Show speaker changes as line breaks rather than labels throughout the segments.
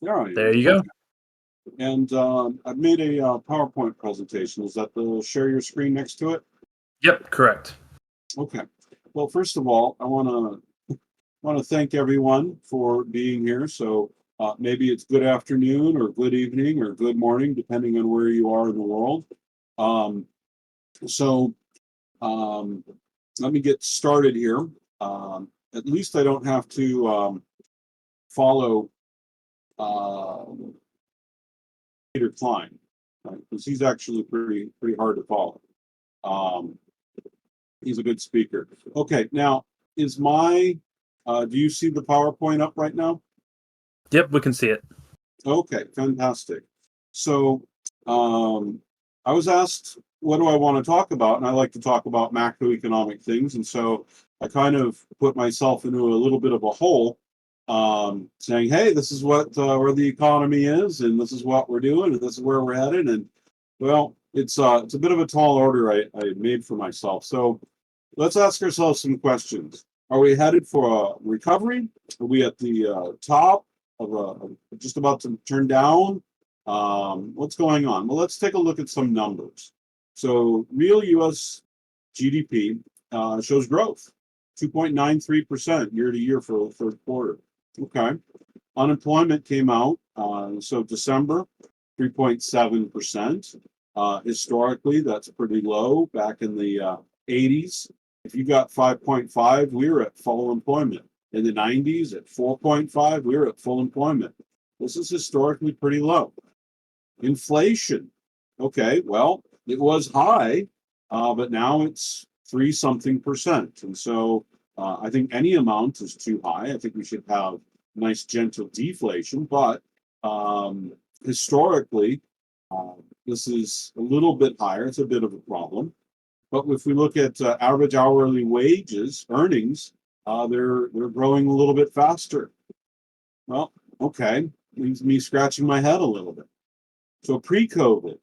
There I
There
am.
you go.
Okay. And I've made a PowerPoint presentation. Is that the share your screen next to it?
Yep, correct.
Okay. Well, first of all, I want to thank everyone for being here. So maybe it's good afternoon or good evening or good morning, depending on where you are in the world. Um, so um, let me get started here. At least I don't have to follow uh, Peter Klein, right? Because he's actually pretty hard to follow. Um, he's a good speaker. Okay, now is my do you see the PowerPoint up right now?
Yep, we can see it.
Okay, fantastic. So I was asked, what do I want to talk about? And I like to talk about macroeconomic things. And so I kind of put myself into a little bit of a hole, saying, hey, this is what where the economy is, and this is what we're doing, and this is where we're headed. And well, it's a bit of a tall order I made for myself. So let's ask ourselves some questions. Are we headed for a recovery? Are we at the top of just about to turn down? What's going on? Well, let's take a look at some numbers. So, real U.S. GDP shows growth, 2.93% year to year for the third quarter. Okay. Unemployment came out. So, December, 3.7%. Historically, that's pretty low. Back in the 80s, if you got 5.5, we were at full employment. In the 90s, at 4.5, we were at full employment. This is historically pretty low. Inflation, okay, well, it was high, but now it's 3 something percent. And so I think any amount is too high. I think we should have nice gentle deflation, but historically, this is a little bit higher. It's a bit of a problem. But if we look at average hourly wages, earnings, they're growing a little bit faster. Well, okay, leaves me scratching my head a little bit. So pre-COVID,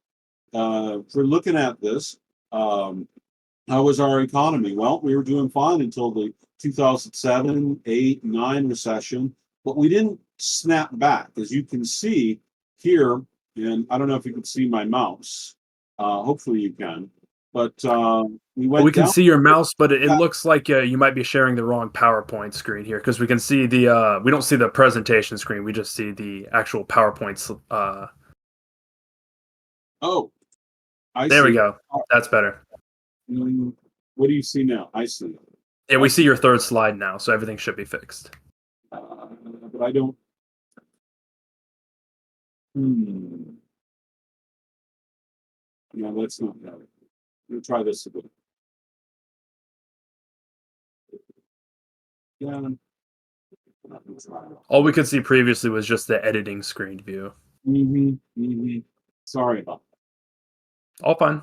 if we're looking at this, how was our economy? Well, we were doing fine until the 2007, 8, 9 recession, but we didn't snap back, as you can see here. And I don't know if you can see my mouse. Hopefully you can. But we
We
went
can
down.
see your mouse, but it looks like you might be sharing the wrong PowerPoint screen here because we can see the we don't see the presentation screen. We just see the actual PowerPoints.
Oh, I
There we
see.
go. That's better.
What do you see now? I see.
Yeah, we see
Okay.
your third slide now, so everything should be fixed.
But I don't. Hmm. No, that's not that. We'll try this again. Yeah.
All we could see previously was just the editing screen view.
Sorry about that.
All fine.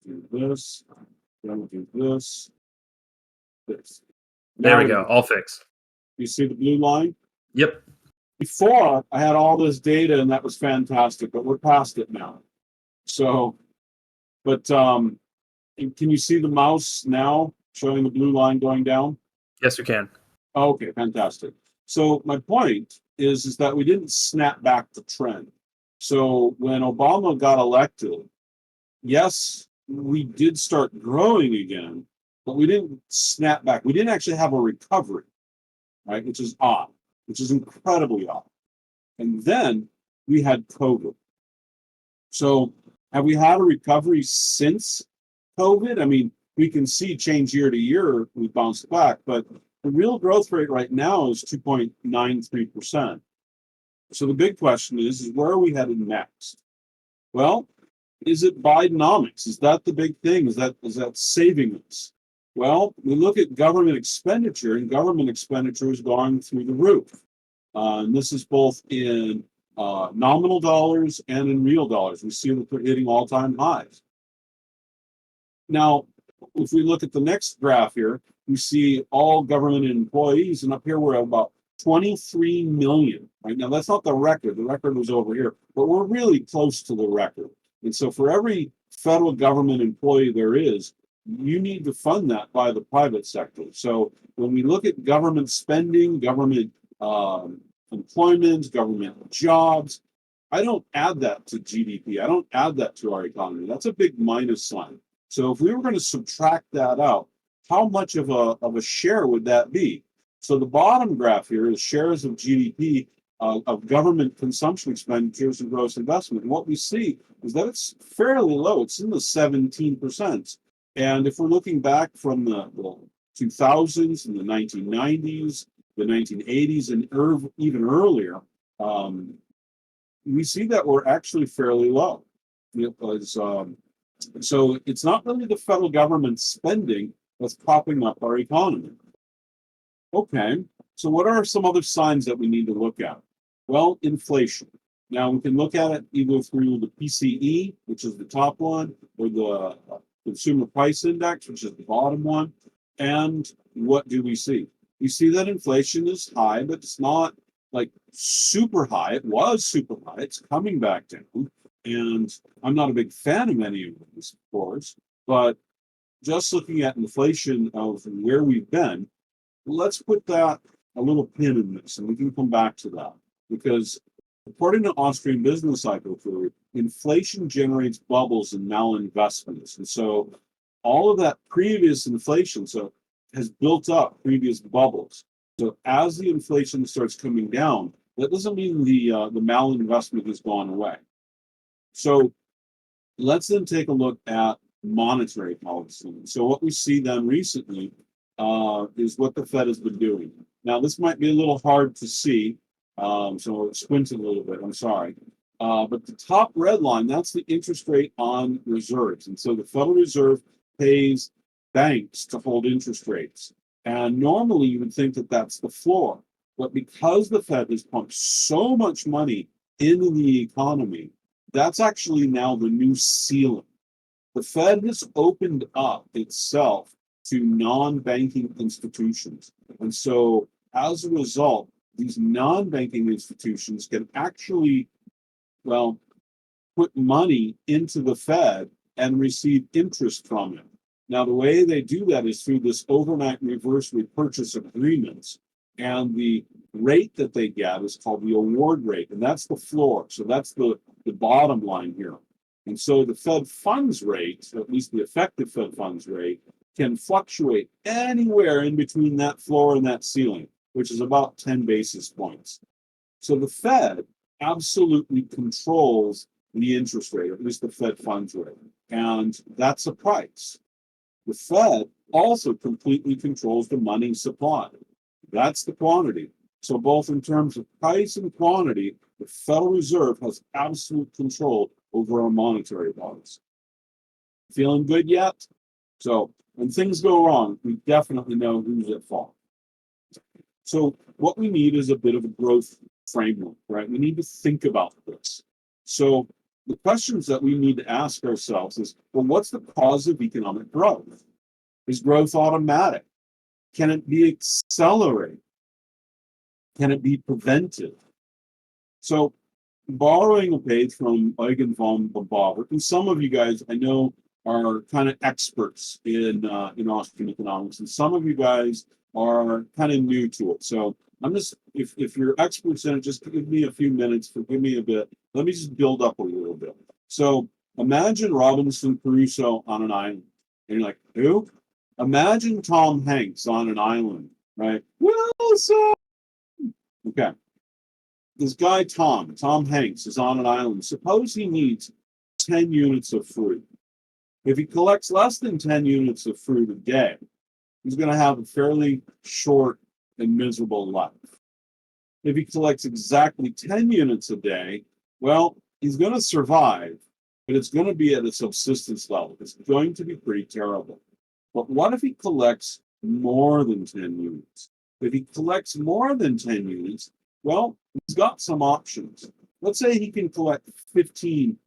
Do this. Then we'll do this. This.
There
Now
we
what do
go. All fixed.
you see the blue line?
Yep.
Before I had all this data and that was fantastic, but we're past it now. So, but can you see the mouse now showing the blue line going down?
Yes, we can.
Okay, fantastic. So my point is that we didn't snap back the trend. So when Obama got elected, yes, we did start growing again, but we didn't snap back. We didn't actually have a recovery, right? Which is odd, which is incredibly odd. And then we had COVID. So have we had a recovery since COVID? I mean, we can see change year to year, we bounced back, but the real growth rate right now is 2.93%. So the big question is where are we headed next? Well, is it Bidenomics? Is that the big thing? Is that saving us? Well, we look at government expenditure, and government expenditure is going through the roof. And this is both in nominal dollars and in real dollars. We see that they're hitting all-time highs. Now, if we look at the next graph here, we see all government employees, and up here we're at about 23 million. Right now, that's not the record. The record was over here, but we're really close to the record. And so, for every federal government employee there is, you need to fund that by the private sector. So, when we look at government spending, government employment, government jobs. I don't add that to GDP. I don't add that to our economy. That's a big minus sign. So if we were going to subtract that out, how much of a share would that be? So the bottom graph here is shares of GDP of government consumption expenditures and gross investment. And what we see is that it's fairly low. It's in the 17%. And if we're looking back from the 2000s and the 1990s, the 1980s, and even earlier, we see that we're actually fairly low. It was, so it's not really the federal government spending that's propping up our economy. Okay, so what are some other signs that we need to look at? Well, inflation. Now we can look at it either through the PCE, which is the top one, or the Consumer Price Index, which is the bottom one. And what do we see? We see that inflation is high, but it's not like super high. It was super high. It's coming back down. And I'm not a big fan of any of these, of course, but just looking at inflation of where we've been, let's put that a little pin in this, and we can come back to that. Because according to Austrian business cycle theory, inflation generates bubbles and malinvestments. And so all of that previous inflation has built up previous bubbles. So as the inflation starts coming down, that doesn't mean the malinvestment has gone away. So let's then take a look at monetary policy. So what we see then recently is what the Fed has been doing. Now, this might be a little hard to see, so squint a little bit, I'm sorry. But the top red line, that's the interest rate on reserves. And so the Federal Reserve pays banks to hold interest rates. And normally you would think that that's the floor. But because the Fed has pumped so much money into the economy, that's actually now the new ceiling. The Fed has opened up itself to non-banking institutions. And so as a result, these non-banking institutions can actually, well, put money into the Fed and receive interest from it. Now, the way they do that is through this overnight reverse repurchase agreements. And the rate that they get is called the award rate, and that's the floor. So that's the bottom line here. And so the Fed funds rate, at least the effective Fed funds rate, can fluctuate anywhere in between that floor and that ceiling, which is about 10 basis points. So the Fed absolutely controls the interest rate, or at least the Fed funds rate. And that's a price. The Fed also completely controls the money supply. That's the quantity. So both in terms of price and quantity, the Federal Reserve has absolute control over our monetary policy. Feeling good yet? So when things go wrong, we definitely know who's at fault. So what we need is a bit of a growth framework, right? We need to think about this. So the questions that we need to ask ourselves is, well, what's the cause of economic growth? Is growth automatic? Can it be accelerated? Can it be prevented? So borrowing a page from Eugen von Bavard, and some of you guys I know are kind of experts in Austrian economics, and some of you guys are kind of new to it. So I'm just, if you're experts in it, just give me a few minutes, forgive me a bit. Let me just build up a little bit. So imagine Robinson Crusoe on an island. And you're like, who? Imagine Tom Hanks on an island, right? Wilson! Okay. This guy, Tom Hanks, is on an island. Suppose he needs 10 units of fruit. If he collects less than 10 units of fruit a day, he's going to have a fairly short and miserable life. If he collects exactly 10 units a day, well, he's going to survive, but it's going to be at a subsistence level. It's going to be pretty terrible. But what if he collects more than 10 units? If he collects more than 10 units, well, he's got some options. Let's say he can collect 15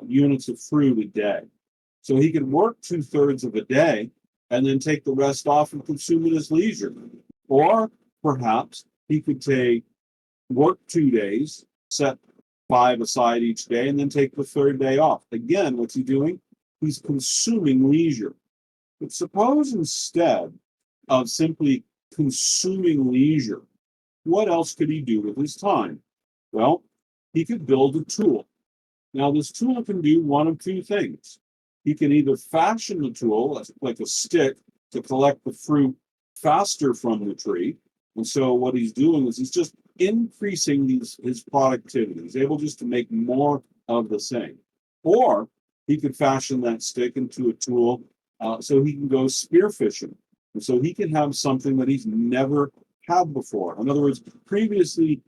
units of fruit a day. So he can work 2/3 of a day and then take the rest off and consume at his leisure. Or perhaps he could work 2 days, set 5 aside each day, and then take the third day off. Again, what's he doing? He's consuming leisure. But suppose instead of simply consuming leisure, what else could he do with his time? Well, he could build a tool. Now, this tool can do one of two things. He can either fashion the tool like a stick to collect the fruit faster from the tree. And so what he's doing is he's just increasing his productivity. He's able just to make more of the same. Or he could fashion that stick into a tool so he can go spear fishing. And so he can have something that he's never had before. In other words, previously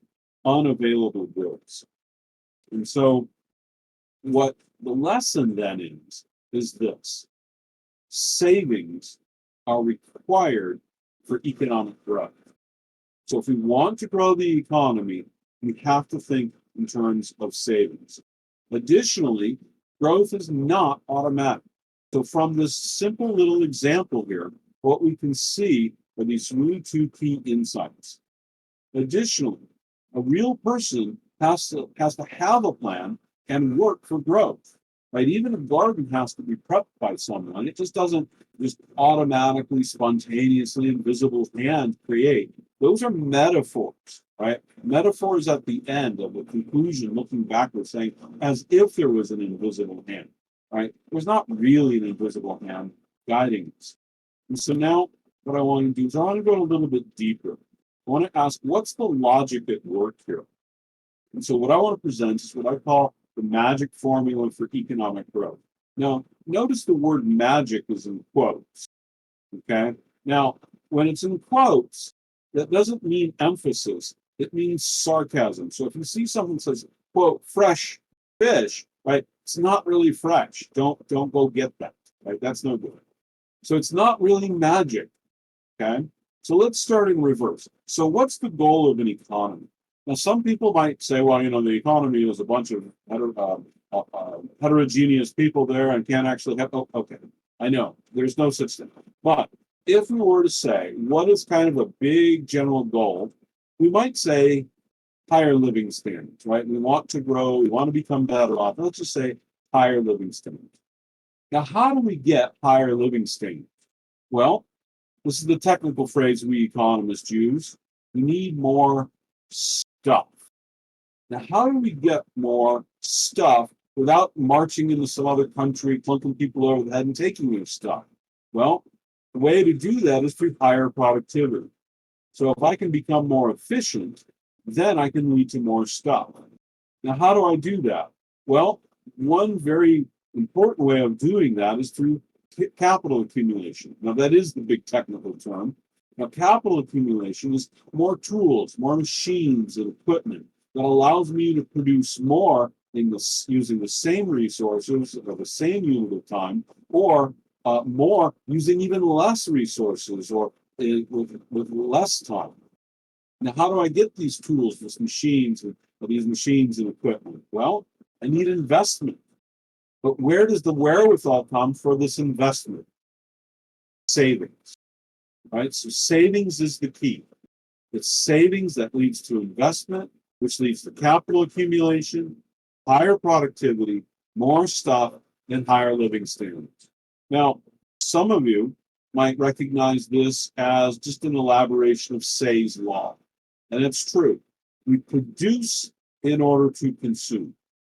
unavailable goods. And so what the lesson then is this: savings are required for economic growth. So if we want to grow the economy, we have to think in terms of savings. Additionally, growth is not automatic. So from this simple little example here, what we can see are these really two key insights. Additionally, a real person has to have a plan and work for growth, right? Even a garden has to be prepped by someone. It just doesn't just automatically, spontaneously, invisible hand create. Those are metaphors, right? Metaphors at the end of the conclusion, looking backwards, saying as if there was an invisible hand, right? There's not really an invisible hand guiding us. And so now what I want to do is I want to go a little bit deeper. I want to ask, what's the logic at work here? And so what I want to present is what I call the magic formula for economic growth. Now, notice the word magic is in quotes, okay? Now, when it's in quotes, that doesn't mean emphasis. It means sarcasm. So if you see something that says, quote, fresh fish, right? It's not really fresh. Don't go get that, right? That's no good. So it's not really magic, okay? So let's start in reverse. So what's the goal of an economy? Now, some people might say, well, the economy is a bunch of heterogeneous people there and can't actually have, oh, okay, I know, there's no such thing. But if we were to say, what is kind of a big general goal, we might say higher living standards, right? We want to grow, we want to become better off. Let's just say higher living standards. Now, how do we get higher living standards? Well, this is the technical phrase we economists use. We need more stuff. Now, how do we get more stuff without marching into some other country, clunking people over the head and taking their stuff? Well, the way to do that is through higher productivity. So if I can become more efficient, then I can lead to more stuff. Now, how do I do that? Well, one very important way of doing that is through capital accumulation. Now, that is the big technical term. Now, capital accumulation is more tools, more machines and equipment that allows me to produce more using the same resources or the same unit of time, or more using even less resources or with less time. Now, how do I get these tools, these machines and equipment? Well, I need investment. But where does the wherewithal come for this investment? Savings, right? So savings is the key. It's savings that leads to investment, which leads to capital accumulation, higher productivity, more stuff, and higher living standards. Now, some of you might recognize this as just an elaboration of Say's law. And it's true. We produce in order to consume.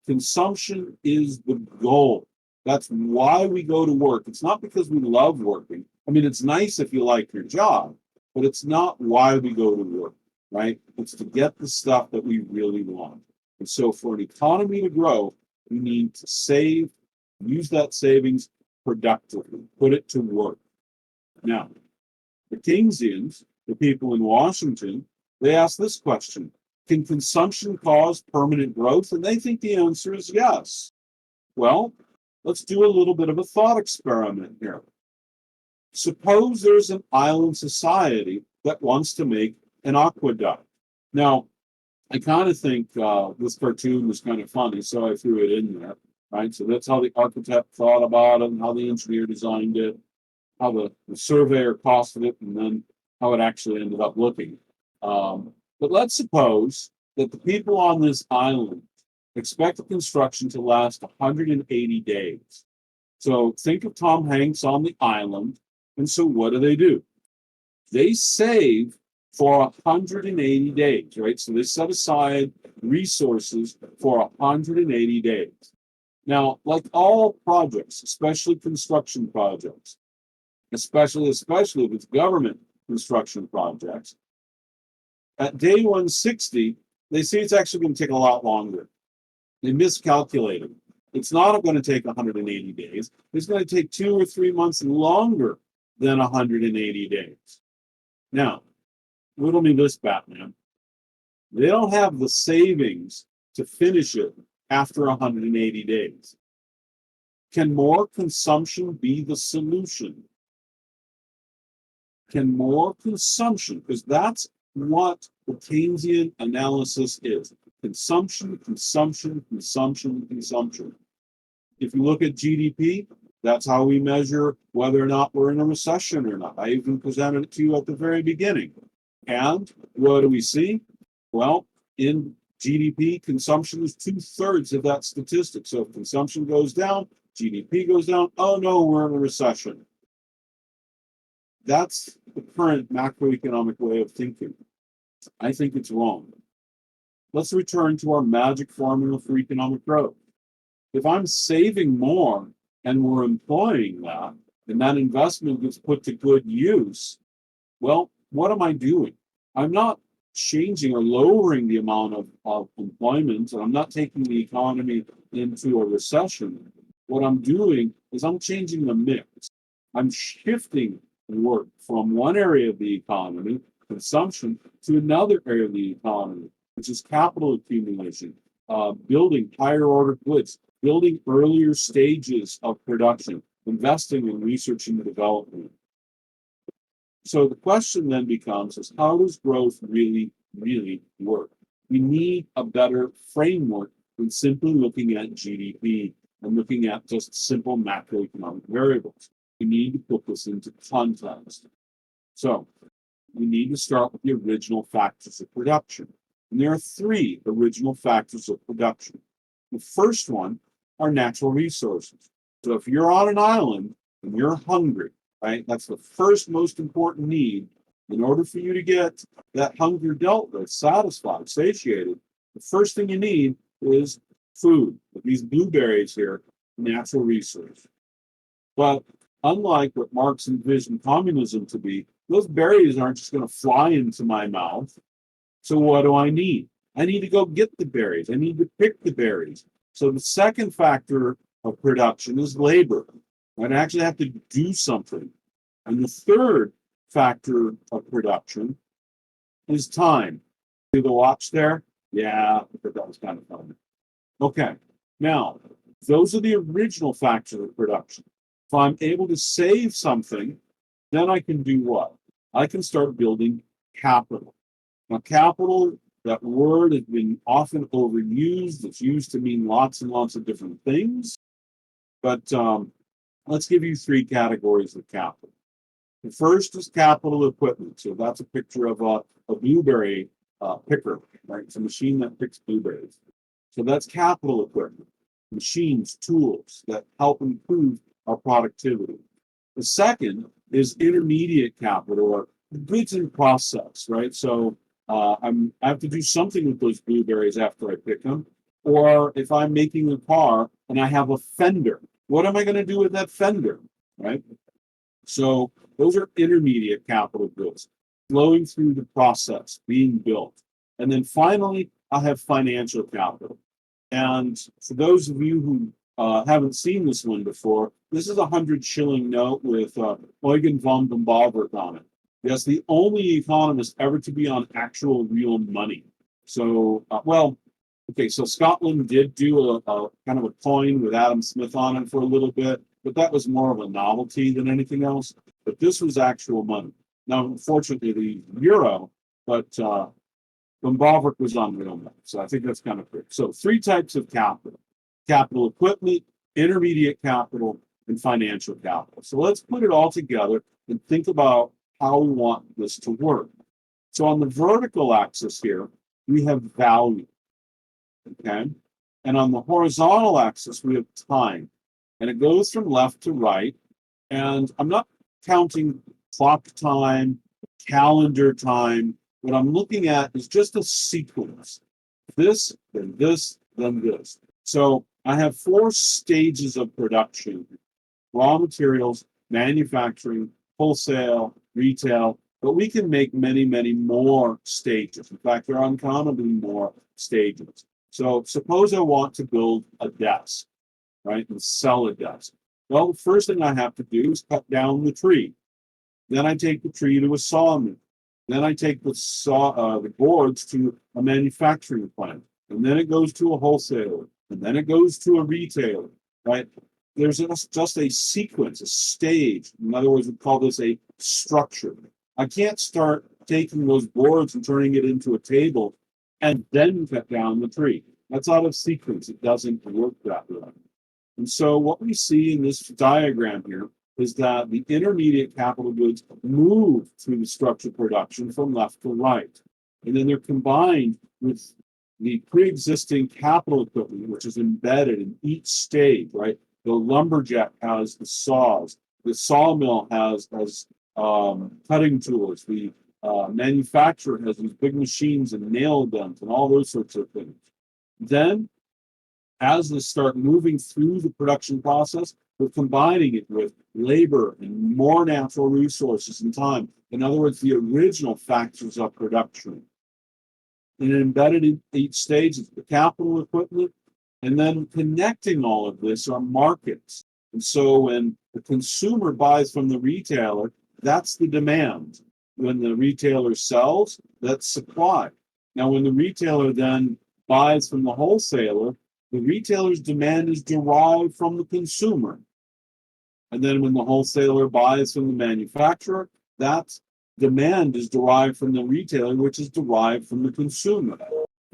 Consumption is the goal. That's why we go to work. It's not because we love working. I mean, it's nice if you like your job, but it's not why we go to work, right? It's to get the stuff that we really want. And so for an economy to grow, we need to save, use that savings productively, put it to work. Now, the Keynesians, the people in Washington, they ask this question: can consumption cause permanent growth? And they think the answer is yes. Well, let's do a little bit of a thought experiment here. Suppose there's an island society that wants to make an aqueduct. Now, I kind of think this cartoon was kind of funny, so I threw it in there, right? So that's how the architect thought about it, and how the engineer designed it, how the surveyor costed it, and then how it actually ended up looking. But let's suppose that the people on this island expect the construction to last 180 days. So think of Tom Hanks on the island. And so what do? They save for 180 days, right? So they set aside resources for 180 days. Now, like all projects, especially construction projects, especially if it's government construction projects, at day 160, they say it's actually going to take a lot longer. They miscalculated. It's not going to take 180 days. It's going to take 2 or 3 months longer than 180 days. Now, riddle me this, Batman. They don't have the savings to finish it after 180 days. Can more consumption be the solution? Can more consumption, because that's what the Keynesian analysis is. Consumption, consumption, consumption, consumption. If you look at GDP, that's how we measure whether or not we're in a recession or not. I even presented it to you at the very beginning. And what do we see? Well, in GDP, consumption is 2/3 of that statistic. So if consumption goes down, GDP goes down. Oh no, we're in a recession. That's the current macroeconomic way of thinking. I think it's wrong. Let's return to our magic formula for economic growth. If I'm saving more and we're employing that, and that investment gets put to good use, well, what am I doing? I'm not changing or lowering the amount of employment, and I'm not taking the economy into a recession. What I'm doing is I'm changing the mix. I'm shifting work from one area of the economy, consumption, to another area of the economy, which is capital accumulation, building higher order goods, building earlier stages of production, investing in research and development. So the question then becomes is how does growth really work? We need a better framework than simply looking at GDP and looking at just simple macroeconomic variables. We need to put this into context. So we need to start with the original factors of production. And there are 3 original factors of production. The first one are natural resources. So if you're on an island and you're hungry, right, that's the first most important need. In order for you to get that hunger dealt with, satisfied, satiated, the first thing you need is food. These blueberries here, natural resource. But unlike what Marx envisioned communism to be, those berries aren't just going to fly into my mouth. So what do I need? I need to go get the berries. I need to pick the berries. So the second factor of production is labor. I actually have to do something. And the third factor of production is time. See the watch there? Yeah, I thought that was kind of fun. Okay, now, those are the original factors of production. If I'm able to save something, then I can do what? I can start building capital. Now, capital, that word has been often overused. It's used to mean lots and lots of different things. But let's give you 3 categories of capital. The first is capital equipment. So that's a picture of a blueberry picker, right? It's a machine that picks blueberries. So that's capital equipment, machines, tools that help improve our productivity. The second is intermediate capital, or goods in process, right? So I have to do something with those blueberries after I pick them. Or if I'm making a car and I have a fender, what am I going to do with that fender, right? So those are intermediate capital goods flowing through the process, being built. And then finally, I have financial capital. And for those of you who haven't seen this one before, this is a 100-shilling note with Eugen von Böhm-Bawerk on it. Yes, the only economist ever to be on actual real money. So, so Scotland did do a kind of a coin with Adam Smith on it for a little bit, but that was more of a novelty than anything else. But this was actual money. Now, unfortunately, the euro, but Von Bawerk was on real money. So I think that's kind of quick. So 3 types of capital: capital equipment, intermediate capital, and financial capital. So let's put it all together and think about how we want this to work. So on the vertical axis here, we have value, okay? And on the horizontal axis, we have time. And it goes from left to right. And I'm not counting clock time, calendar time, What I'm looking at is just a sequence. This, then this, then this. So I have 4 stages of production: raw materials, manufacturing, wholesale, retail, but we can make many, many more stages. In fact, there are uncountably more stages. So suppose I want to build a desk, right, and sell a desk. Well, the first thing I have to do is cut down the tree. Then I take the tree to a sawmill. Then I take the boards to a manufacturing plant, and then it goes to a wholesaler, and then it goes to a retailer, right? There's just a sequence, a stage. In other words, we call this a structure. I can't start taking those boards and turning it into a table and then cut down the tree. That's out of sequence. It doesn't work that way. And so what we see in this diagram here is that the intermediate capital goods move through the structured production from left to right. And then they're combined with the pre-existing capital equipment, which is embedded in each stage, right? The lumberjack has the saws, the sawmill has cutting tools, the manufacturer has these big machines and nail guns and all those sorts of things. Then, as they start moving through the production process, we're combining it with labor and more natural resources and time. In other words, the original factors of production. And embedded in each stage is the capital equipment, and then connecting all of this are markets. And so when the consumer buys from the retailer, that's the demand. When the retailer sells, that's supply. Now, when the retailer then buys from the wholesaler, the retailer's demand is derived from the consumer. And then when the wholesaler buys from the manufacturer, that demand is derived from the retailer, which is derived from the consumer.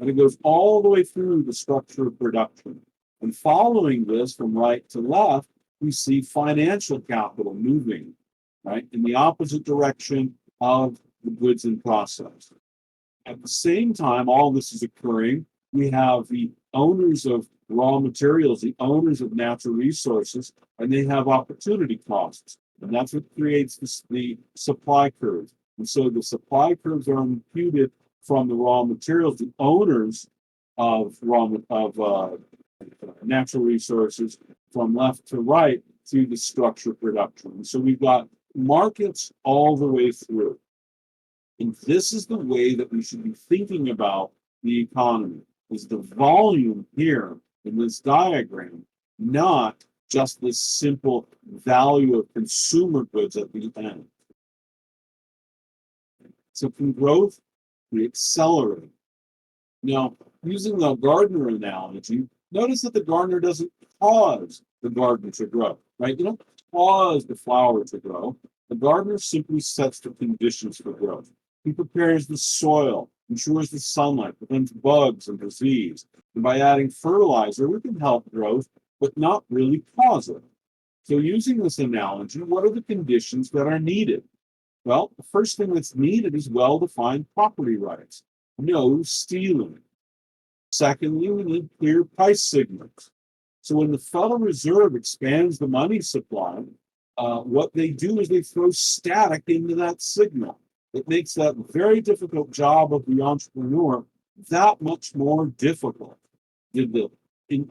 And it goes all the way through the structure of production. And following this from right to left, we see financial capital moving, right, in the opposite direction of the goods in process. At the same time, all this is occurring, we have the owners of raw materials, the owners of natural resources, and they have opportunity costs. And that's what creates the supply curve. And so the supply curves are imputed from the raw materials, the owners of natural resources, from left to right through the structure production. And so we've got markets all the way through. And this is the way that we should be thinking about the economy, is the volume here in this diagram, not just this simple value of consumer goods at the end. So from growth, we accelerate. Now, using the gardener analogy, notice that the gardener doesn't cause the garden to grow, right? You don't cause the flower to grow. The gardener simply sets the conditions for growth. He prepares the soil, ensures the sunlight, prevents bugs and disease. And by adding fertilizer, we can help growth, but not really cause it. So using this analogy, what are the conditions that are needed? Well, the first thing that's needed is well-defined property rights. No stealing. Secondly, we need clear price signals. So when the Federal Reserve expands the money supply, what they do is they throw static into that signal. It makes that very difficult job of the entrepreneur that much more difficult. Did the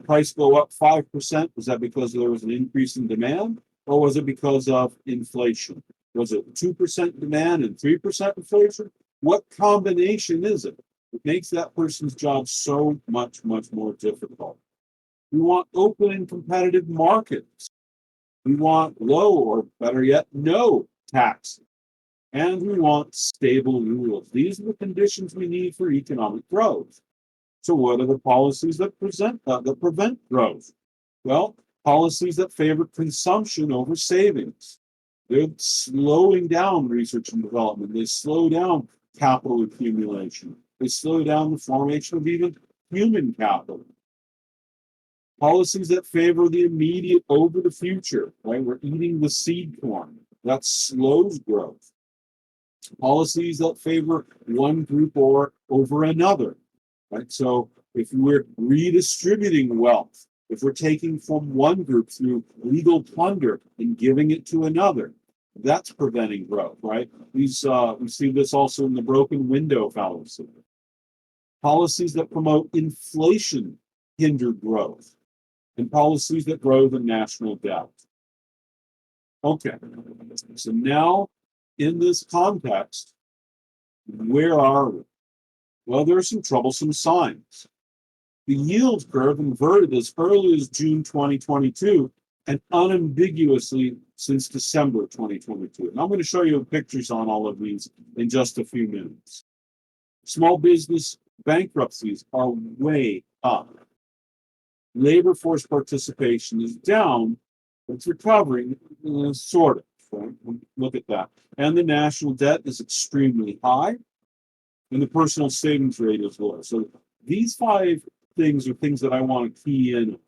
price go up 5%? Was that because there was an increase in demand? Or was it because of inflation? Was it 2% demand and 3% inflation? What combination is it? It makes that person's job so much, much more difficult. We want open and competitive markets. We want low, or better yet, no taxes. And we want stable rules. These are the conditions we need for economic growth. So what are the policies that prevent growth? Well, policies that favor consumption over savings. They're slowing down research and development. They slow down capital accumulation. They slow down the formation of even human capital. Policies that favor the immediate over the future, right? We're eating the seed corn. That slows growth. Policies that favor one group or over another, right? So if we're redistributing wealth, if we're taking from one group through legal plunder and giving it to another, That's preventing growth, right? We see this also in the broken window fallacy. Policies that promote inflation hinder growth, and policies that grow the national debt. Okay, so now in this context, where are we? Well, there are some troublesome signs. The yield curve inverted as early as June 2022 and unambiguously since December 2022. And I'm going to show you pictures on all of these in just a few minutes. Small business bankruptcies are way up. Labor force participation is down, but it's recovering, sort of. Right? Look at that. And the national debt is extremely high, and the personal savings rate is low. So these 5 things are things that I want to key in.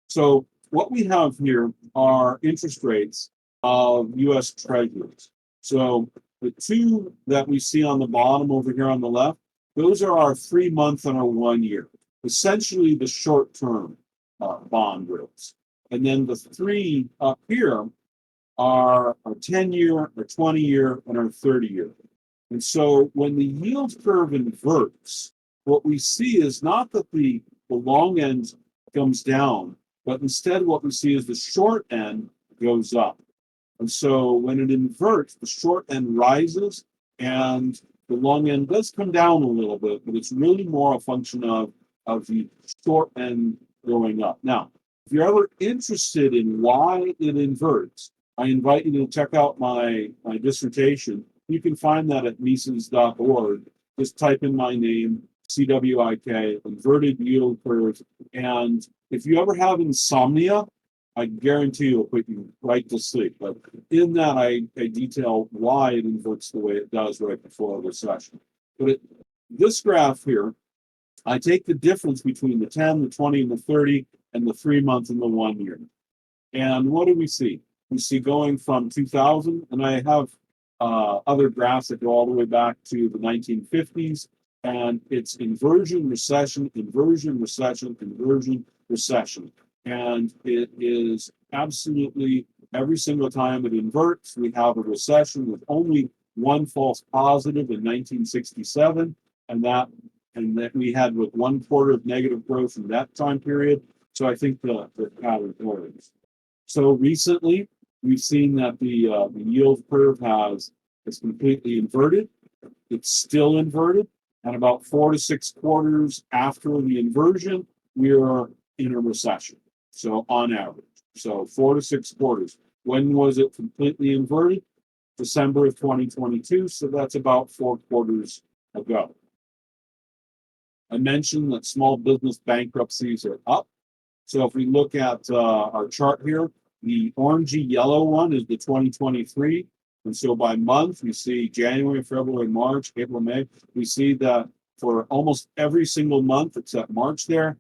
So what we have here are interest rates of U.S. Treasuries. So the 2 that we see on the bottom over here on the left, those are our 3-month and our 1 year, essentially the short-term bond rates. And then the 3 up here are our 10-year, our 20-year, and our 30-year. And so when the yield curve inverts, what we see is not that the long end comes down, but instead what we see is the short end goes up. And so when it inverts, the short end rises and the long end does come down a little bit, but it's really more a function of the short end going up. Now, if you're ever interested in why it inverts, I invite you to check out my dissertation. You can find that at Mises.org. Just type in my name, CWIK, inverted yield curve. And if you ever have insomnia, I guarantee it'll put you right to sleep. But in that, I detail why it inverts the way it does right before a recession. But this graph here, I take the difference between the 10, the 20, and the 30, and the 3-month and the 1 year. And what do we see? We see going from 2000, and I have other graphs that go all the way back to the 1950s, and it's inversion, recession, inversion, recession, inversion, recession. And it is absolutely every single time it inverts, we have a recession with only one false positive in 1967, and that we had with 1/4 of negative growth in that time period. So I think the pattern holds. So recently, we've seen that the yield curve has completely inverted. It's still inverted, and about 4 to 6 quarters after the inversion, we are in a recession. So on average, so 4 to 6 quarters. When was it completely inverted? December of 2022. So that's about 4 quarters ago. I mentioned that small business bankruptcies are up. So if we look at our chart here, the orangey yellow one is the 2023. And so by month, we see January, February, March, April, May. We see that for almost every single month except March there,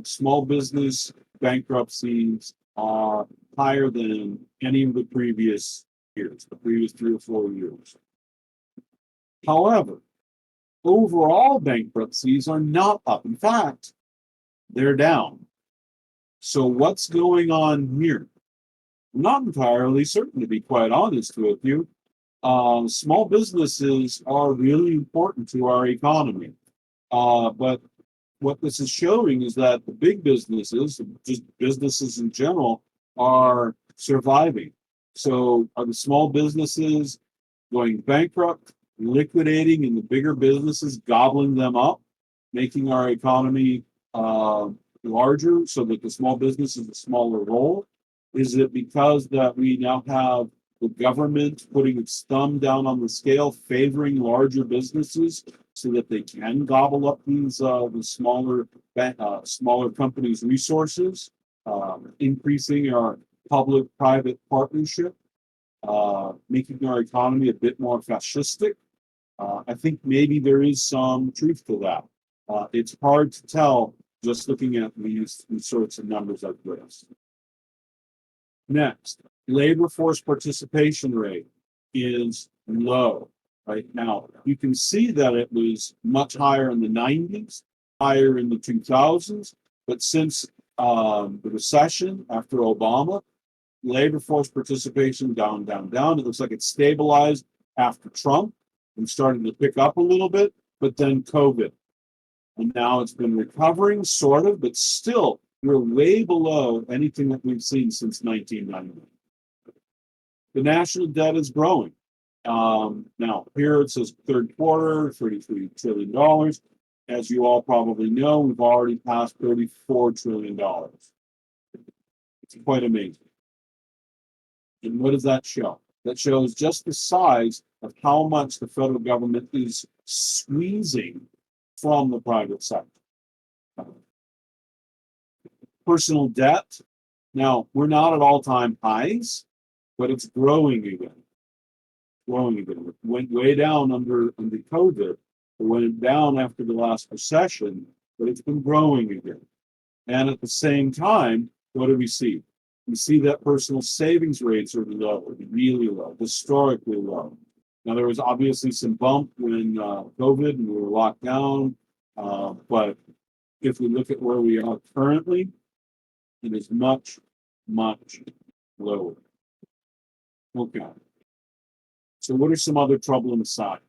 small business bankruptcies are higher than any of the previous years, the previous 3 or 4 years. However, overall bankruptcies are not up. In fact, they're down. So what's going on here? I'm not entirely certain, to be quite honest with you. Small businesses are really important to our economy. But what this is showing is that the big businesses, just businesses in general, are surviving. So are the small businesses going bankrupt, liquidating, and the bigger businesses gobbling them up, making our economy larger so that the small business is a smaller role? Is it because that we now have the government putting its thumb down on the scale, favoring larger businesses so that they can gobble up these the smaller companies' resources, increasing our public-private partnership, making our economy a bit more fascistic? I think maybe there is some truth to that. It's hard to tell just looking at these sorts of numbers like this. Next, labor force participation rate is low right now. You can see that it was much higher in the 90s, higher in the 2000s, but since the recession after Obama, Labor force participation down, down, down. It looks like it's stabilized after Trump and starting to pick up a little bit, but then COVID. And now it's been recovering, sort of, but still, we're way below anything that we've seen since 1990. The national debt is growing. Now, here it says third quarter, $33 trillion. As you all probably know, we've already passed $34 trillion. It's quite amazing. And what does that show? That shows just the size of how much the federal government is squeezing from the private sector. Personal debt. Now, we're not at all-time highs, but it's growing again. It went way down under COVID. It went down after the last recession, but it's been growing again. And at the same time, what do we see? We see that personal savings rates are low, really low, historically low. Now, there was obviously some bump when COVID and we were locked down, but if we look at where we are currently, it is much, much lower. Okay. So what are some other troubling signs?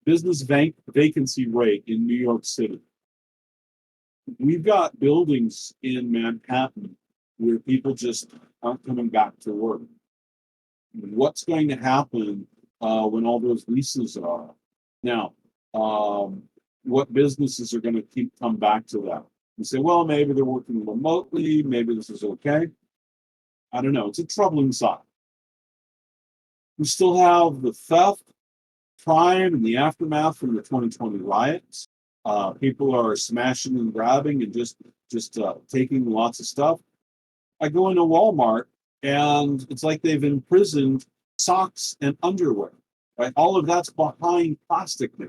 Business vacancy rate in New York City. We've got buildings in Manhattan where people just aren't coming back to work. What's going to happen when all those leases are up? Now, what businesses are going to come back to that? You say, well, maybe they're working remotely, maybe this is okay. I don't know. It's a troubling sign. We still have the theft, crime, and the aftermath from the 2020 riots. People are smashing and grabbing and just taking lots of stuff. I go into Walmart and it's like they've imprisoned socks and underwear. Right, all of that's behind plastic now.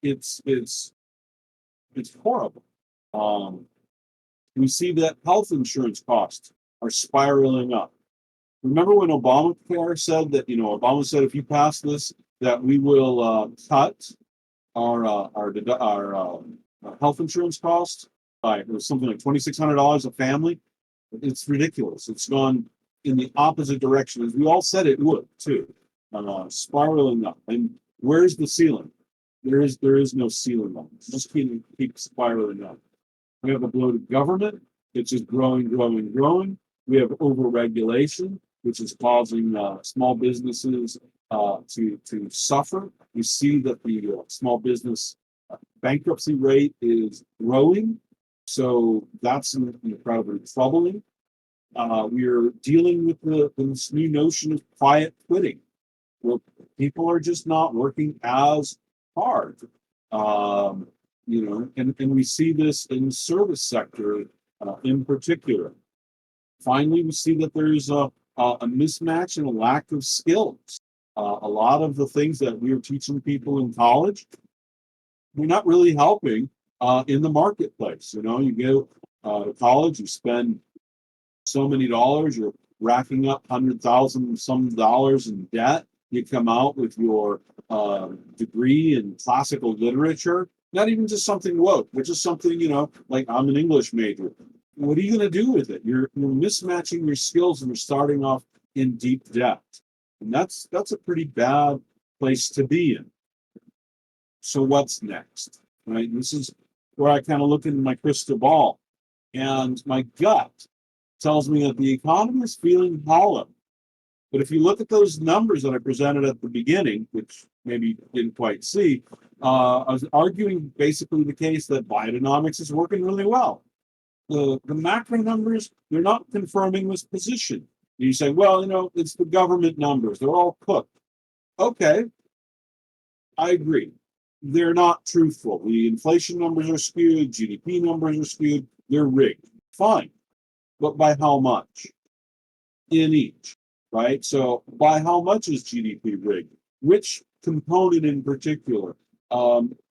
It's horrible. We see that health insurance costs are spiraling up. Remember when Obamacare said that, Obama said if you pass this, that we will cut our health insurance costs by it was something like $2,600 a family. It's ridiculous. It's gone in the opposite direction, as we all said it would too, spiraling up. And where's the ceiling? There is no ceiling on it. Just keep spiraling up. We have a bloated government. It's just growing. We have overregulation, which is causing small businesses to suffer. We see that the small business bankruptcy rate is growing, so that's incredibly troubling. We're dealing with this new notion of quiet quitting, where people are just not working as hard. And we see this in the service sector in particular. Finally, we see that there's a mismatch and a lack of skills. A lot of the things that we are teaching people in college, we're not really helping in the marketplace. You go to college, you spend so many dollars, you're racking up $100,000 some dollars in debt. You come out with your degree in classical literature, not even just something woke, but just something, like I'm an English major. What are you going to do with it? You're mismatching your skills and you're starting off in deep debt. And that's a pretty bad place to be in. So what's next? Right? This is where I kind of look into my crystal ball. And my gut tells me that the economy is feeling hollow. But if you look at those numbers that I presented at the beginning, which maybe you didn't quite see, I was arguing basically the case that Bidenomics is working really well. The macro numbers, they're not confirming this position. You say, well, it's the government numbers. They're all cooked. Okay, I agree. They're not truthful. The inflation numbers are skewed. GDP numbers are skewed. They're rigged. Fine. But by how much? In each, right? So by how much is GDP rigged? Which component in particular?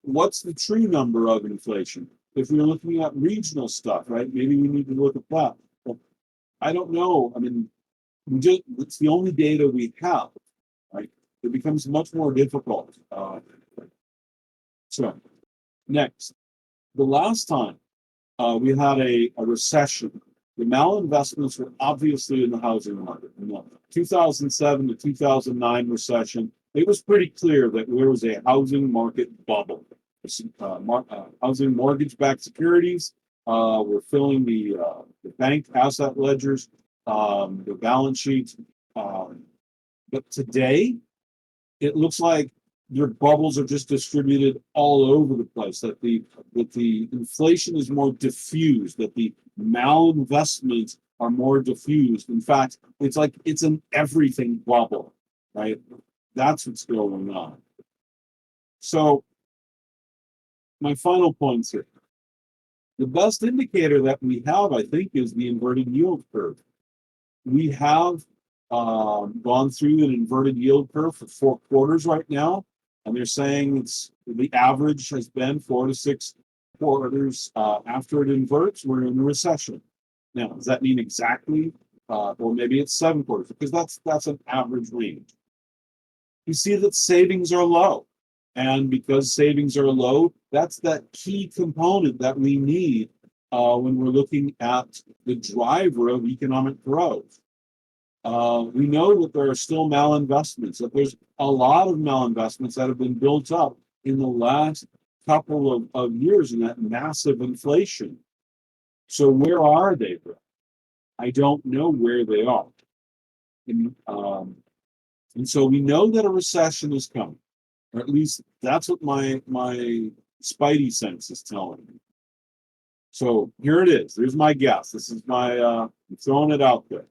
What's the true number of inflation? If we're looking at regional stuff, right? Maybe we need to look at that. But I don't know. I mean, it's the only data we have, right? It becomes much more difficult. So next, the last time we had a recession The malinvestments were obviously in the housing market. In the 2007 to 2009 recession, it was pretty clear that there was a housing market bubble. Housing mortgage-backed securities were filling the bank asset ledgers, the balance sheets. But today, it looks like your bubbles are just distributed all over the place. That the inflation is more diffused. That the malinvestments are more diffused. In fact, it's like it's an everything bubble, right? That's what's going on. So, my final points here. The best indicator that we have, I think, is the inverted yield curve. We have gone through an inverted yield curve for 4 quarters right now, and they're saying it's the average has been 4 to 6 quarters after it inverts. We're in a recession. Now, does that mean exactly, or maybe it's 7 quarters? Because that's an average range. You see that savings are low, and because savings are low, that's that key component that we need when we're looking at the driver of economic growth. We know that there are still malinvestments, that there's a lot of malinvestments that have been built up in the last couple of years in that massive inflation. So where are they? I don't know where they are. And so we know that a recession is coming, or at least that's what my spidey sense is telling me. So here it is. There's my guess. This is my I'm throwing it out there.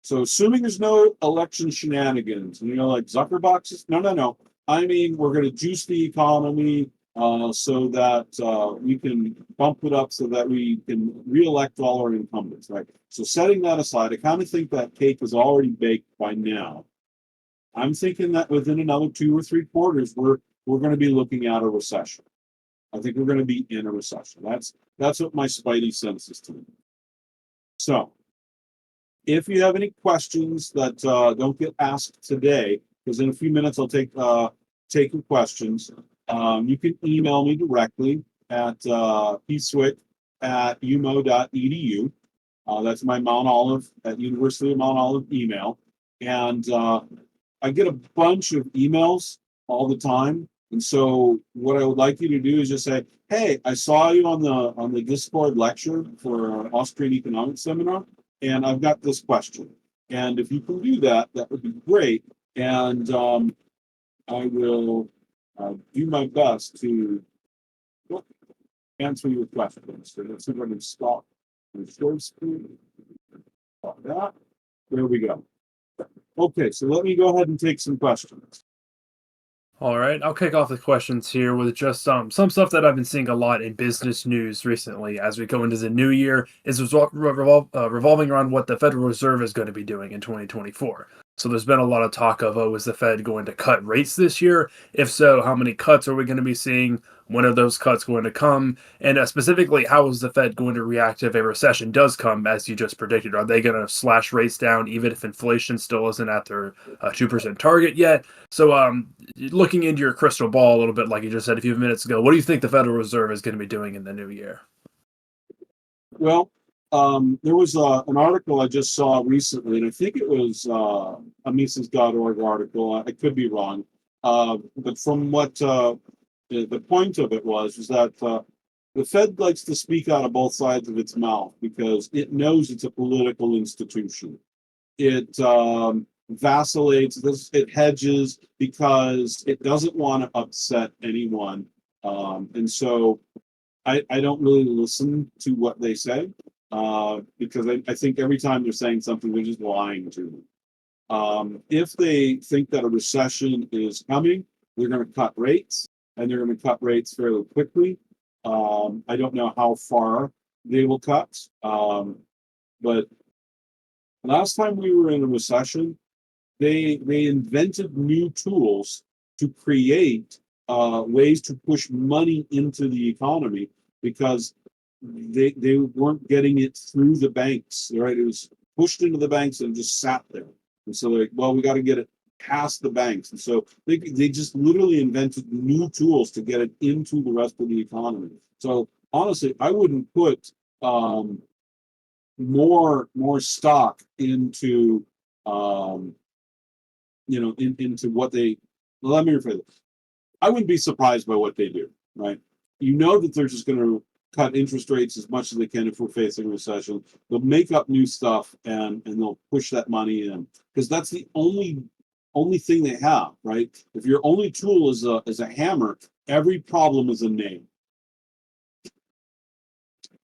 So assuming there's no election shenanigans, like Zuckerboxes, no. I mean, we're going to juice the economy so that we can bump it up so that we can reelect all our incumbents, right? So setting that aside, I kind of think that cake is already baked by now. I'm thinking that within another 2 or 3 quarters, we're going to be looking at a recession. I think we're going to be in a recession. That's what my spidey sense is telling me. So, if you have any questions that don't get asked today, because in a few minutes I'll take your questions, you can email me directly at pcwik@umo.edu. That's my Mount Olive at University of Mount Olive email, and I get a bunch of emails all the time. And so what I would like you to do is just say, hey, I saw you on the Discord lecture for our Austrian economics seminar, and I've got this question. And if you can do that, that would be great. And I will do my best to answer your questions. So let's see if I can stop the short screen. Stop that. There we go. Okay, so let me go ahead and take some questions.
All right, I'll kick off the questions here with just some stuff that I've been seeing a lot in business news recently as we go into the new year is revolving around what the Federal Reserve is going to be doing in 2024. So there's been a lot of talk of, is the Fed going to cut rates this year? If so, how many cuts are we going to be seeing? When are those cuts going to come? And specifically, how is the Fed going to react if a recession does come, as you just predicted? Are they going to slash rates down even if inflation still isn't at their 2% target yet? So looking into your crystal ball a little bit, like you just said a few minutes ago, what do you think the Federal Reserve is going to be doing in the new year?
Well, there was an article I just saw recently, and I think it was a Mises.org article. I could be wrong. But from what the point of it was that the Fed likes to speak out of both sides of its mouth because it knows it's a political institution. It vacillates, it hedges because it doesn't want to upset anyone. And so I don't really listen to what they say because I think every time they're saying something, they're just lying to me. If they think that a recession is coming, they're going to cut rates, and they're going to cut rates fairly quickly. I don't know how far they will cut, but last time we were in a recession, they invented new tools to create ways to push money into the economy because they weren't getting it through the banks, right? It was pushed into the banks and just sat there. And so they're like, well, we got to get it past the banks. And so they just literally invented new tools to get it into the rest of the economy. So honestly, I wouldn't put more stock into into what they. Let me rephrase it. I wouldn't be surprised by what they do, right? You know that they're just going to cut interest rates as much as they can if we're facing a recession. They'll make up new stuff and they'll push that money in because that's the only thing they have, right? If your only tool is a hammer, every problem is a nail.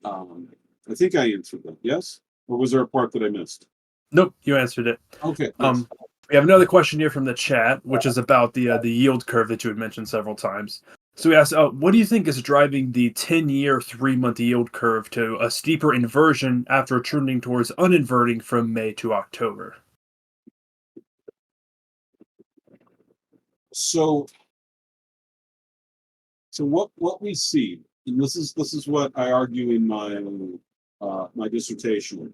I think I answered that. Yes, or was there a part that I missed?
Nope, you answered it.
Okay. Yes.
We have another question here from the chat, which is about the yield curve that you had mentioned several times. So we asked, what do you think is driving the 10-year 3-month yield curve to a steeper inversion after trending towards uninverting from May to October?
So what we see, and this is what I argue in my dissertation,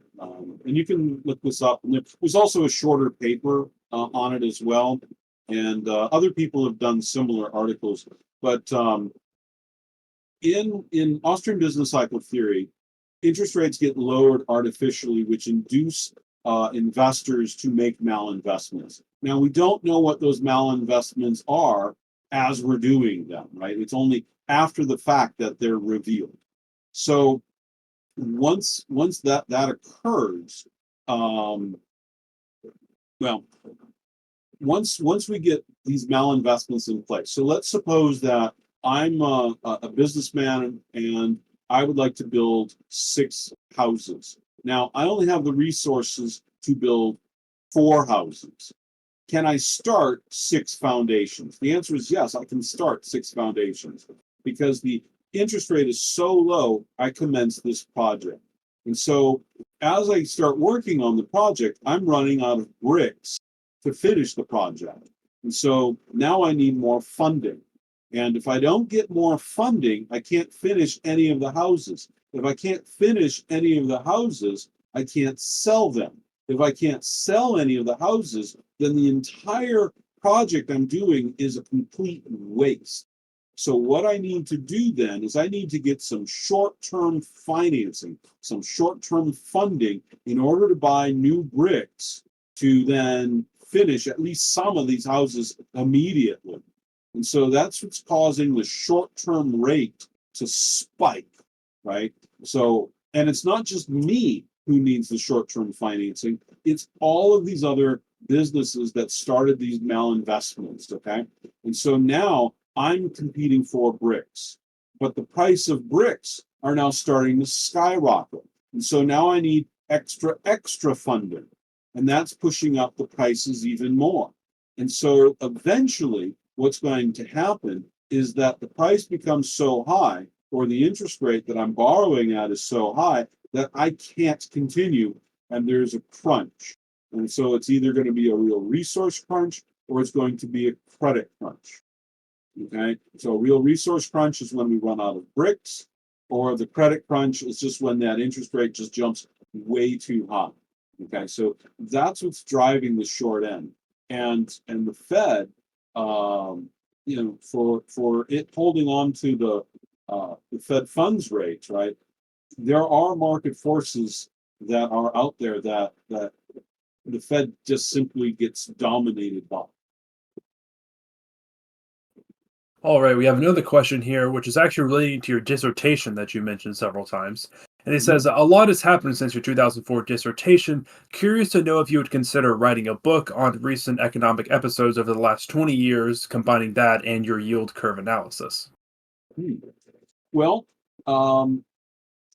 and you can look this up. And there's also a shorter paper on it as well, and other people have done similar articles. But in Austrian business cycle theory, interest rates get lowered artificially, which induce investors to make malinvestments. Now, we don't know what those malinvestments are as we're doing them, right? It's only after the fact that they're revealed. So once that occurs, well, once we get these malinvestments in place. So let's suppose that I'm a businessman and I would like to build 6 houses. Now, I only have the resources to build 4 houses. Can I start 6 foundations? The answer is yes, I can start 6 foundations because the interest rate is so low, I commence this project. And so as I start working on the project, I'm running out of bricks to finish the project. And so now I need more funding. And if I don't get more funding, I can't finish any of the houses. If I can't finish any of the houses, I can't sell them. If I can't sell any of the houses, then the entire project I'm doing is a complete waste. So what I need to do then is I need to get some short-term financing, some short-term funding in order to buy new bricks to then finish at least some of these houses immediately. And so that's what's causing the short-term rate to spike, right? So, and it's not just me who needs the short-term financing, it's all of these other businesses that started these malinvestments, okay? And so now I'm competing for bricks, but the price of bricks are now starting to skyrocket. And so now I need extra funding, and that's pushing up the prices even more. And so eventually, what's going to happen is that the price becomes so high, or the interest rate that I'm borrowing at is so high that I can't continue, and there's a crunch. And so it's either going to be a real resource crunch or it's going to be a credit crunch. Okay, so a real resource crunch is when we run out of bricks, or the credit crunch is just when that interest rate just jumps way too high. Okay, so that's what's driving the short end, and the Fed, for it holding on to the Fed funds rate, right? There are market forces that are out there that the Fed just simply gets dominated by.
All right, we have another question here, which is actually relating to your dissertation that you mentioned several times. And it says, a lot has happened since your 2004 dissertation. Curious to know if you would consider writing a book on recent economic episodes over the last 20 years, combining that and your yield curve analysis.
Well,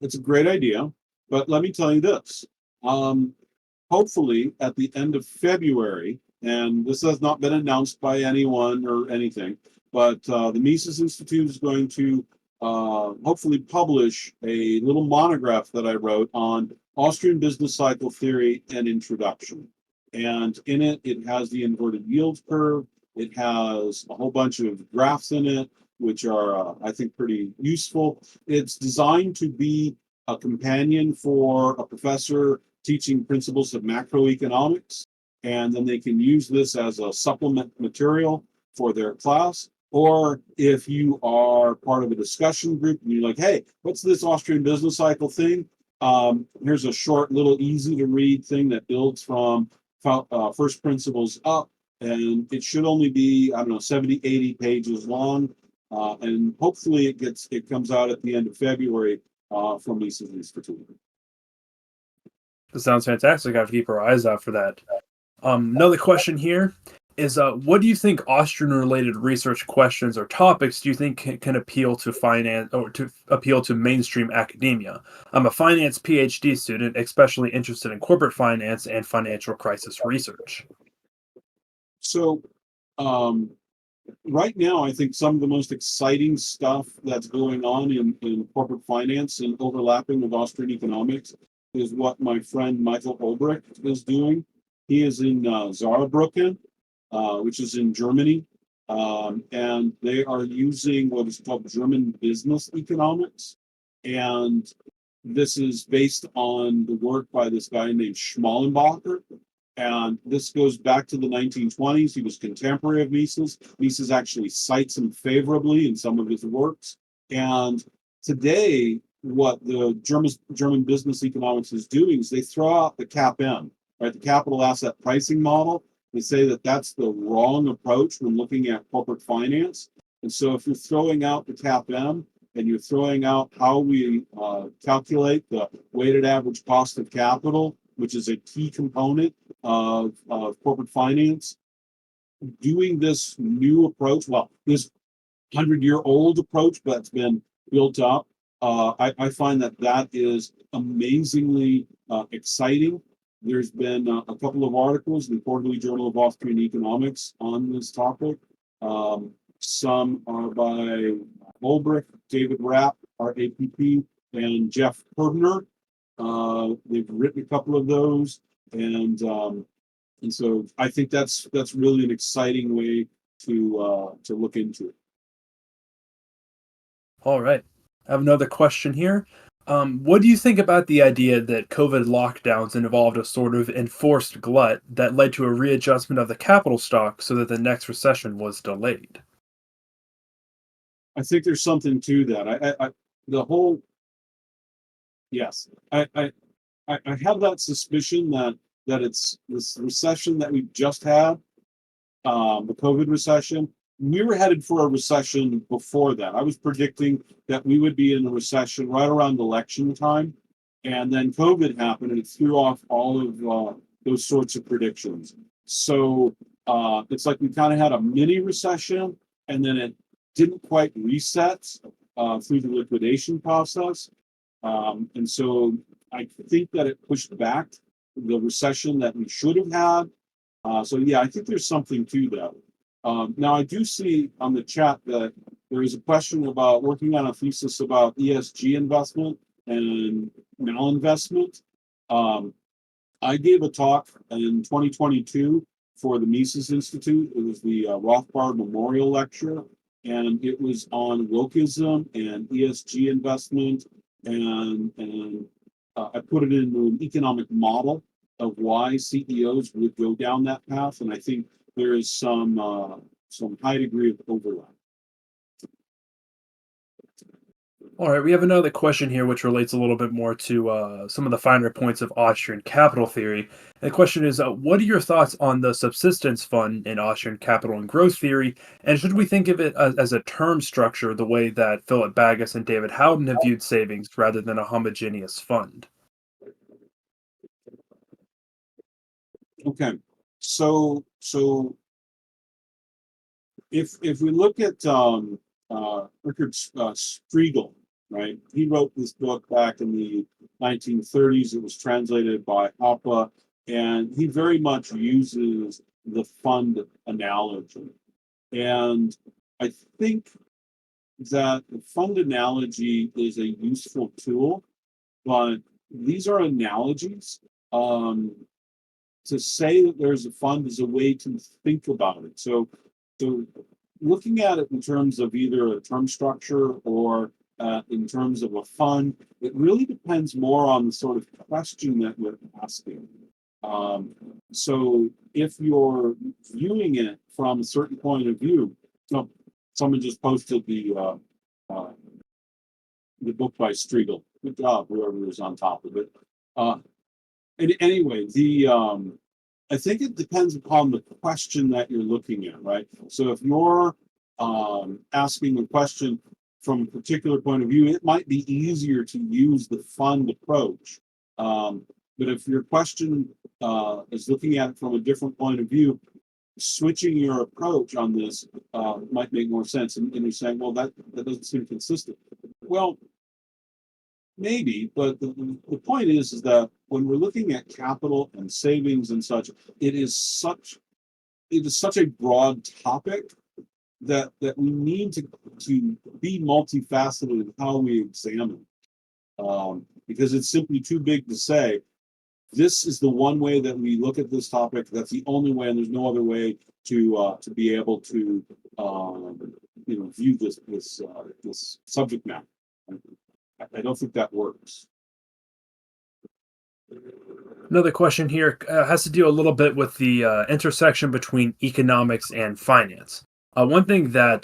it's a great idea, but let me tell you this. Hopefully, at the end of February, and this has not been announced by anyone or anything, but the Mises Institute is going to hopefully publish a little monograph that I wrote on Austrian business cycle theory and introduction. And in it, it has the inverted yield curve. It has a whole bunch of graphs in it, which are, I think, pretty useful. It's designed to be a companion for a professor teaching principles of macroeconomics, and then they can use this as a supplement material for their class. Or if you are part of a discussion group and you're like, hey, what's this Austrian business cycle thing? Here's a short, little, easy to read thing that builds from first principles up, and it should only be, I don't know, 70, 80 pages long. And hopefully it comes out at the end of February from Mises Institute.
That sounds fantastic. I have to keep our eyes out for that. Another question here is, what do you think Austrian-related research questions or topics do you think can appeal to finance or to appeal to mainstream academia? I'm a finance PhD student, especially interested in corporate finance and financial crisis research.
So, um, right now, I think some of the most exciting stuff that's going on in corporate finance and overlapping with Austrian economics is what my friend Michael Olbricht is doing. He is in Saarbrücken, which is in Germany, and they are using what is called German business economics. And this is based on the work by this guy named Schmallenbacher, and this goes back to the 1920s. He was contemporary of Mises. Mises actually cites him favorably in some of his works. And today, what the German business economics is doing is they throw out the CAPM, right, the capital asset pricing model. They say that that's the wrong approach when looking at corporate finance. And so if you're throwing out the CAPM and you're throwing out how we calculate the weighted average cost of capital, which is a key component of corporate finance, doing this new approach, well, this 100-year-old approach that's been built up, I find that is amazingly exciting. There's been a couple of articles in the Quarterly Journal of Austrian Economics on this topic. Some are by Olbrich, David Rapp, our APP, and Jeff Kerbner. They've written a couple of those, and so I think that's really an exciting way to look into it.
All right. I have another question here. What do you think about the idea that COVID lockdowns involved a sort of enforced glut that led to a readjustment of the capital stock so that the next recession was delayed?
I think there's something to that. The whole yes, I have that suspicion that it's this recession that we've just had, the COVID recession. We were headed for a recession before that. I was predicting that we would be in a recession right around election time, and then COVID happened and it threw off all of those sorts of predictions. So it's like we kind of had a mini recession, and then it didn't quite reset through the liquidation process, and so I think that it pushed back the recession that we should have had. So yeah, I think there's something to that. Now, I do see on the chat that there is a question about working on a thesis about ESG investment and malinvestment. I gave a talk in 2022 for the Mises Institute. It was the Rothbard Memorial Lecture, and it was on wokeism and ESG investment, and I put it into an economic model of why CEOs would go down that path, and I think there is some high degree of overlap.
All right, we have another question here which relates a little bit more to some of the finer points of Austrian capital theory. And the question is, what are your thoughts on the subsistence fund in Austrian capital and growth theory? And should we think of it as a term structure the way that Philip Baggis and David Howden have viewed savings rather than a homogeneous fund?
Okay, so if we look at Richard Striegel, right? He wrote this book back in the 1930s. It was translated by Hoppe, and he very much uses the fund analogy. And I think that the fund analogy is a useful tool, but these are analogies. To say that there's a fund is a way to think about it. So looking at it in terms of either a term structure or in terms of a fund, it really depends more on the sort of question that we're asking. So if you're viewing it from a certain point of view, so someone just posted the the book by Striegel. Good job, whoever was on top of it. Uh, and anyway, I think it depends upon the question that you're looking at, right? So if you're asking a question from a particular point of view, it might be easier to use the fund approach. But if your question is looking at it from a different point of view, switching your approach on this might make more sense. And you're saying, well, that doesn't seem consistent. Well, maybe, but the point is that when we're looking at capital and savings and such, it is such a broad topic that we need to be multifaceted in how we examine, because it's simply too big to say this is the one way that we look at this topic. That's the only way, and there's no other way to be able to view this subject matter. I don't think that works.
Another question here has to do a little bit with the intersection between economics and finance. One thing that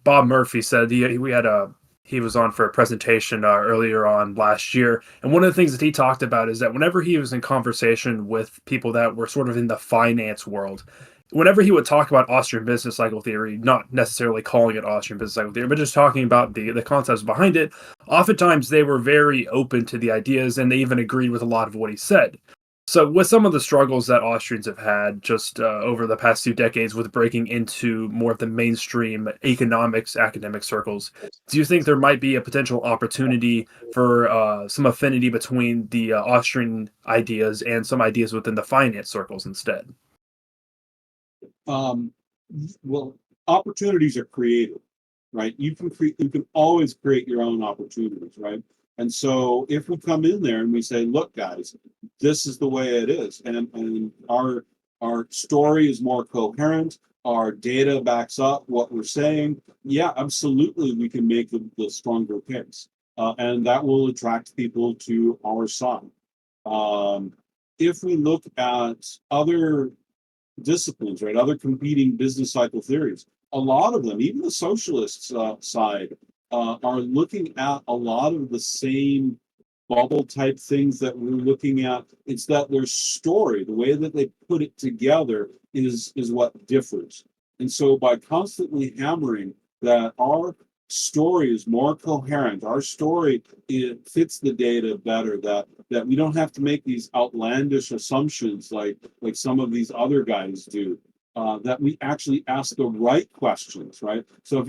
Bob Murphy said, he was on for a presentation earlier on last year, and one of the things that he talked about is that whenever he was in conversation with people that were sort of in the finance world, whenever he would talk about Austrian business cycle theory, not necessarily calling it Austrian business cycle theory, but just talking about the concepts behind it, oftentimes they were very open to the ideas and they even agreed with a lot of what he said. So, with some of the struggles that Austrians have had just over the past 2 decades with breaking into more of the mainstream economics academic circles, do you think there might be a potential opportunity for some affinity between the Austrian ideas and some ideas within the finance circles instead?
Um, well, opportunities are created, right? You can always create your own opportunities, right? And so if we come in there and we say, look, guys, this is the way it is, and our story is more coherent, our data backs up what we're saying, yeah, absolutely, we can make the stronger case, and that will attract people to our side. Um, if we look at other disciplines, right? Other competing business cycle theories. A lot of them, even the socialists side, are looking at a lot of the same bubble type things that we're looking at. It's that their story, the way that they put it together, is what differs. And so by constantly hammering that our story is more coherent, our story it fits the data better, that we don't have to make these outlandish assumptions like some of these other guys do, that we actually ask the right questions, right? So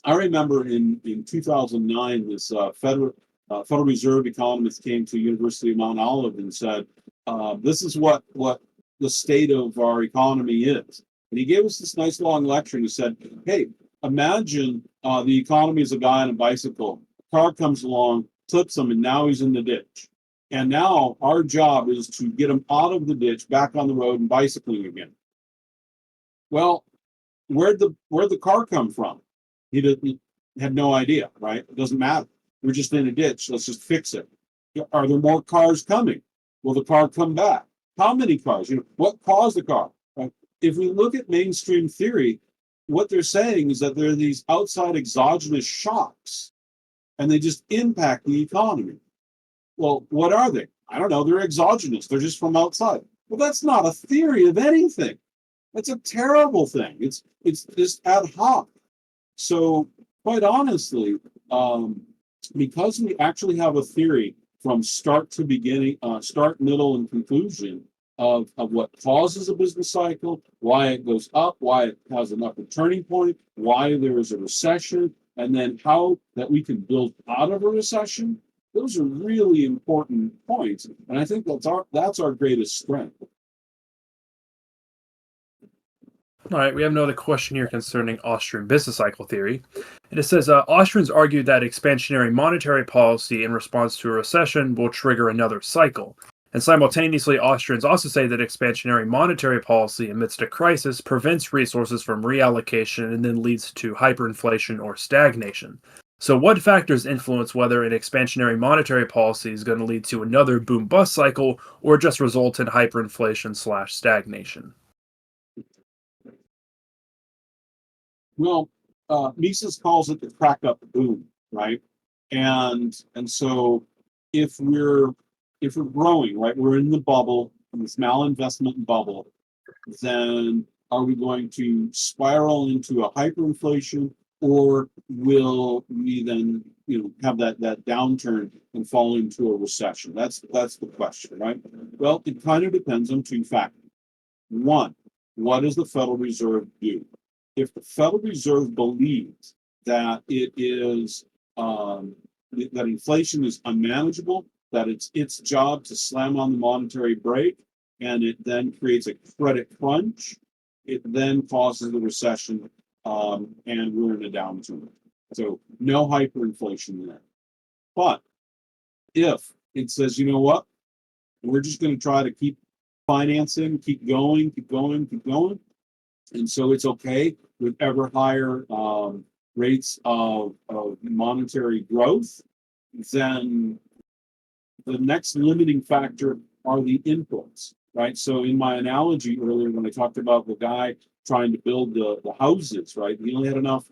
I remember in 2009, this Federal Reserve economist came to University of Mount Olive and said, this is what the state of our economy is. And he gave us this nice long lecture and he said, hey, imagine the economy is a guy on a bicycle. A car comes along, clips him, and now he's in the ditch. And now our job is to get him out of the ditch, back on the road, and bicycling again. Well, where'd the car come from? He had no idea, right? It doesn't matter. We're just in a ditch. Let's just fix it. Are there more cars coming? Will the car come back? How many cars? What caused the car? Right? If we look at mainstream theory, what they're saying is that there are these outside exogenous shocks, and they just impact the economy. Well, what are they? I don't know. They're exogenous. They're just from outside. Well, that's not a theory of anything. That's a terrible thing. It's just ad hoc. So, quite honestly, because we actually have a theory from start to beginning, start, middle, and conclusion of what causes a business cycle, why it goes up, why it has an upward turning point, why there is a recession, and then how that we can build out of a recession. Those are really important points, and I think that's our greatest strength.
All right, we have another question here concerning Austrian business cycle theory. And it says Austrians argue that expansionary monetary policy in response to a recession will trigger another cycle. And simultaneously, Austrians also say that expansionary monetary policy amidst a crisis prevents resources from reallocation and then leads to hyperinflation or stagnation. So, what factors influence whether an expansionary monetary policy is going to lead to another boom bust cycle or just result in hyperinflation/stagnation?
Well, Mises calls it the crack up boom, right? And so if we're growing, right, we're in the bubble, in this malinvestment bubble, then are we going to spiral into a hyperinflation, or will we then, have that downturn and fall into a recession? That's the question, right? Well, it kind of depends on two factors. One, what does the Federal Reserve do? If the Federal Reserve believes that it is that inflation is unmanageable, that it's its job to slam on the monetary brake, and it then creates a credit crunch, it then causes the recession, and we're in a downturn. So no hyperinflation there. But if it says, you know what, we're just going to try to keep financing, keep going, and so it's okay with ever higher rates of monetary growth, then the next limiting factor are the inputs, right? So in my analogy earlier, when I talked about the guy trying to build the houses, right? He only had enough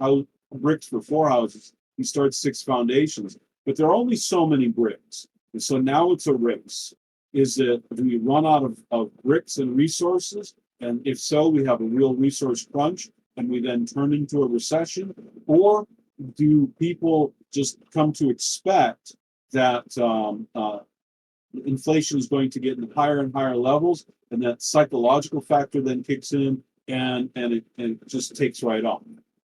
bricks for 4 houses. He starts 6 foundations, but there are only so many bricks. And so now it's a race. Is it, do we run out of bricks and resources? And if so, we have a real resource crunch and we then turn into a recession? Or do people just come to expect that inflation is going to get in higher and higher levels, and that psychological factor then kicks in, and it just takes right off?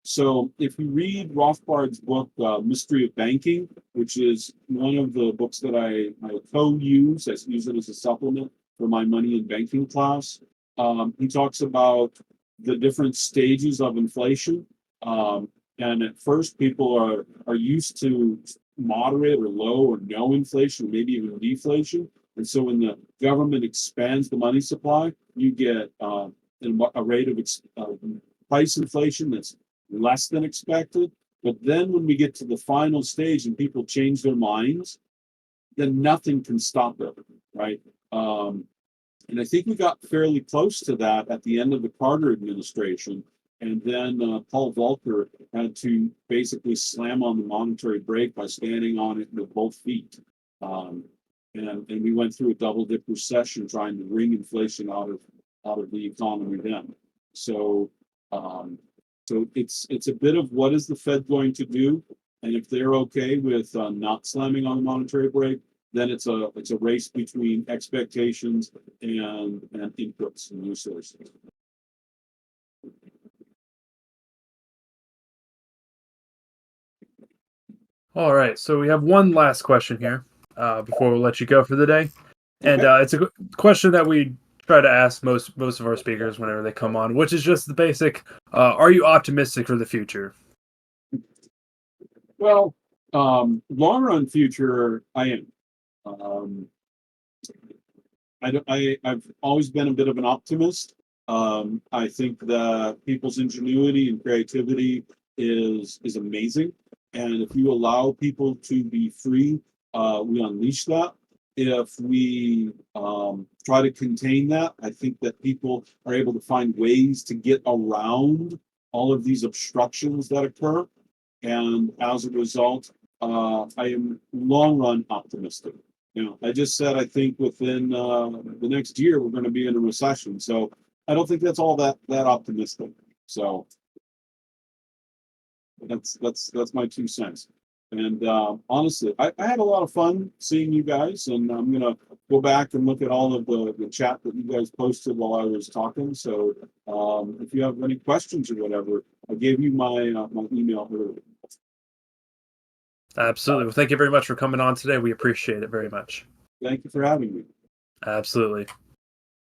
So if you read Rothbard's book, Mystery of Banking, which is one of the books that I co-use, I use it as a supplement for my money and banking class. He talks about the different stages of inflation. And at first, people are used to moderate or low or no inflation, or maybe even deflation. And so when the government expands the money supply, you get a rate of price inflation that's less than expected. But then when we get to the final stage and people change their minds, then nothing can stop it, right? And I think we got fairly close to that at the end of the Carter administration. And then Paul Volcker had to basically slam on the monetary brake by standing on it with both feet. And we went through a double dip recession trying to wring inflation out of the economy then. So it's a bit of what is the Fed going to do, and if they're okay with not slamming on the monetary brake, then it's a race between expectations and inputs and resources.
All right, so we have one last question here before we'll let you go for the day, and
Okay.
it's a question that we try to ask most of our speakers whenever they come on, which is just the basic: are you optimistic for the future?
Well, long run future, I am. Um, I've always been a bit of an optimist. I think that people's ingenuity and creativity is amazing, and if you allow people to be free, we unleash that. If we try to contain that, I think that people are able to find ways to get around all of these obstructions that occur, and as a result, I am long run optimistic. I just said I think within the next year we're going to be in a recession. So I don't think that's all that optimistic. So that's my 2 cents. And honestly, I had a lot of fun seeing you guys, and I'm gonna go back and look at all of the chat that you guys posted while I was talking. So if you have any questions or whatever, I gave you my my email earlier.
Absolutely. Well, thank you very much for coming on today. We appreciate it very much.
Thank you for having me.
Absolutely.